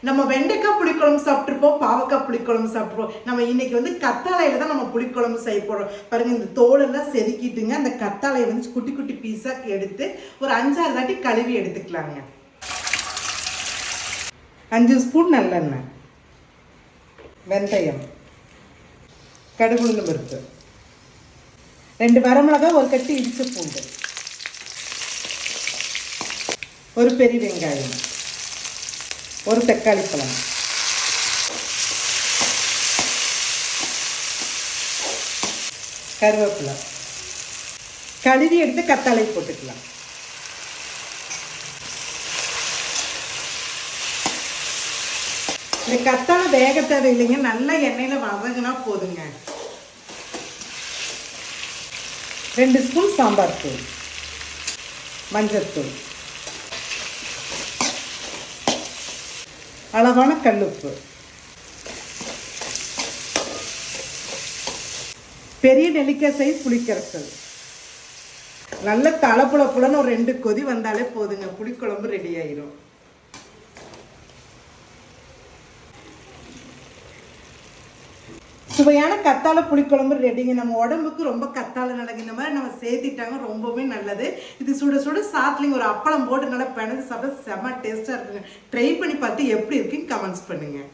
நம்ம வெண்டைக்காய் புளிக்குழம்பு சாப்பிட்ருப்போம், பாவக்காய் புளிக்குழம்பு சாப்பிட்ருப்போம். நம்ம இன்னைக்கு வந்து கத்தாழையில தான் நம்ம புளிக்குழம்பு செய்ய போகிறோம். பாருங்க, இந்த தோலெல்லாம் செதுக்கிட்டுங்க அந்த கத்தாழையை வந்து குட்டி குட்டி பீஸாக எடுத்து ஒரு 5-6 தாட்டி கழுவி எடுத்துக்கலாங்க. 5 ஸ்பூன் நல்லெண்ணெய், வெந்தயம், கடுகு உளுந்து பருப்பு, 2 வரமிளகாய், ஒரு கட்டி இடிச்ச பூண்டு, ஒரு பெரிய வெங்காயம், ஒரு தக்காளி பழம், கருவேப்பிலை, கழுவி எடுத்து கத்தாழை போட்டுக்கலாம். இந்த கத்தாழை வேக தேவையில்லைங்க, நல்லா எண்ணெயில் வதங்கினா போதுங்க. 2 ஸ்பூன் சாம்பார் தூள், மஞ்சள் தூள், அளவான கல்லுப்பு, பெரிய நெல்லிக்காய் சைஸ் புளிக்கரைசல். நல்ல தலப்புலப்புலன்னு ஒரு 2 கொதி வந்தாலே போதுங்க, புளிக்குழம்பு ரெடி ஆயிரும். சுவையான கத்தாழை புளிக்குழம்பு ரெடிங்க. நம்ம உடம்புக்கு ரொம்ப கத்தாழை நல்லது, இந்த மாதிரி நம்ம சேர்த்திட்டாங்க ரொம்பவே நல்லது. இது சுட சுட சாத்துலிங்க ஒரு அப்பளம் போட்டு நல்லா பிணைஞ்சு சாப்பிட்டா செம்ம டேஸ்ட்டாக இருக்குங்க. ட்ரை பண்ணி பார்த்து எப்படி இருக்குன்னு கமெண்ட்ஸ் பண்ணுங்கள்.